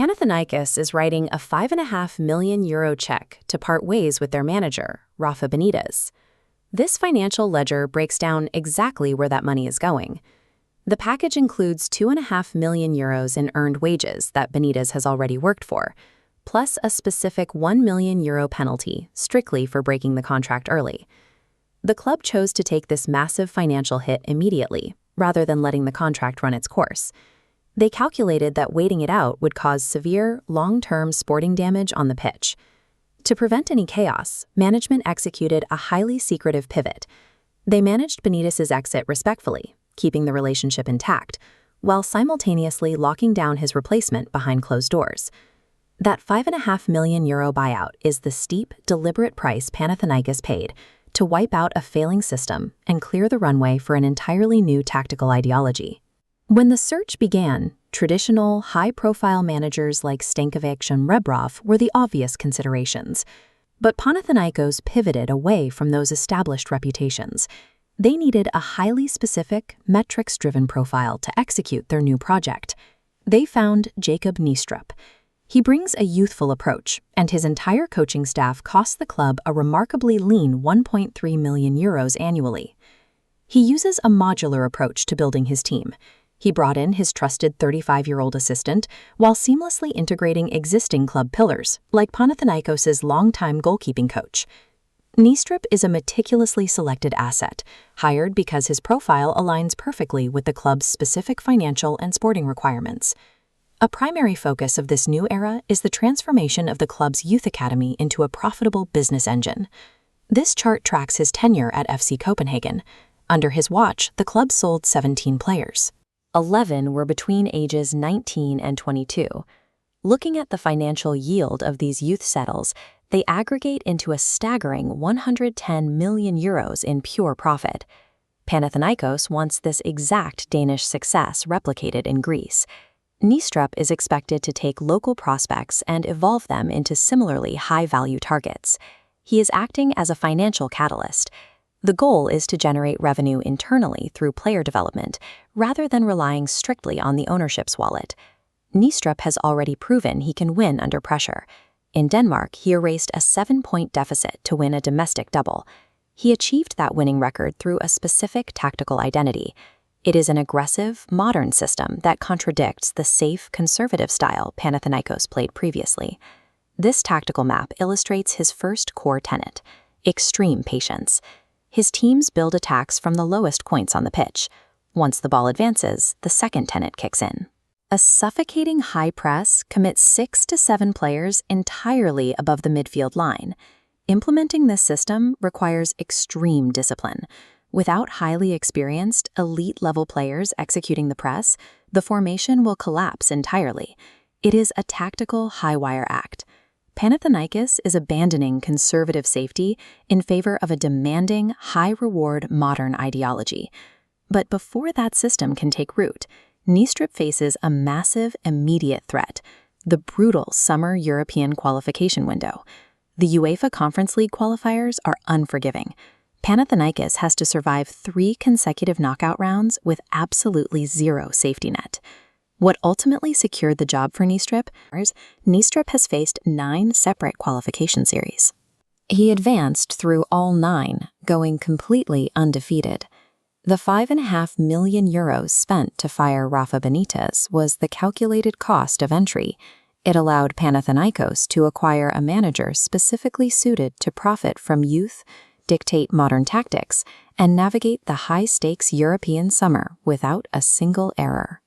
Panathinaikos is writing a €5.5 million check to part ways with their manager, Rafa Benitez. This financial ledger breaks down exactly where that money is going. The package includes €2.5 million in earned wages that Benitez has already worked for, plus a specific €1 million penalty strictly for breaking the contract early. The club chose to take this massive financial hit immediately, rather than letting the contract run its course. They calculated that waiting it out would cause severe, long-term sporting damage on the pitch. To prevent any chaos, management executed a highly secretive pivot. They managed Benitez's exit respectfully, keeping the relationship intact, while simultaneously locking down his replacement behind closed doors. That €5.5 million buyout is the steep, deliberate price Panathinaikos paid to wipe out a failing system and clear the runway for an entirely new tactical ideology. When the search began, traditional, high-profile managers like Stankovic and Rebrov were the obvious considerations. But Panathinaikos pivoted away from those established reputations. They needed a highly specific, metrics-driven profile to execute their new project. They found Jacob Neestrup. He brings a youthful approach, and his entire coaching staff costs the club a remarkably lean €1.3 million annually. He uses a modular approach to building his team. He brought in his trusted 35-year-old assistant while seamlessly integrating existing club pillars, like Panathinaikos' longtime goalkeeping coach. Neestrup is a meticulously selected asset, hired because his profile aligns perfectly with the club's specific financial and sporting requirements. A primary focus of this new era is the transformation of the club's youth academy into a profitable business engine. This chart tracks his tenure at FC Copenhagen. Under his watch, the club sold 17 players. 11 were between ages 19 and 22. Looking at the financial yield of these youth settles, they aggregate into a staggering €110 million in pure profit. Panathinaikos wants this exact Danish success replicated in Greece. Neestrup is expected to take local prospects and evolve them into similarly high-value targets. He is acting as a financial catalyst. The goal is to generate revenue internally through player development, rather than relying strictly on the ownership's wallet. Neestrup has already proven he can win under pressure. In Denmark, he erased a 7-point deficit to win a domestic double. He achieved that winning record through a specific tactical identity. It is an aggressive, modern system that contradicts the safe, conservative style Panathinaikos played previously. This tactical map illustrates his first core tenet: extreme patience. His teams build attacks from the lowest points on the pitch. Once the ball advances, the second tenet kicks in. A suffocating high press commits 6 to 7 players entirely above the midfield line. Implementing this system requires extreme discipline. Without highly experienced, elite-level players executing the press, the formation will collapse entirely. It is a tactical high-wire act. Panathinaikos is abandoning conservative safety in favor of a demanding, high-reward modern ideology. But before that system can take root, Neestrup faces a massive, immediate threat: the brutal summer European qualification window. The UEFA Conference League qualifiers are unforgiving. Panathinaikos has to survive 3 consecutive knockout rounds with absolutely zero safety net. What ultimately secured the job for Neestrup has faced 9 separate qualification series. He advanced through all 9, going completely undefeated. The €5.5 million spent to fire Rafa Benitez was the calculated cost of entry. It allowed Panathinaikos to acquire a manager specifically suited to profit from youth, dictate modern tactics, and navigate the high-stakes European summer without a single error.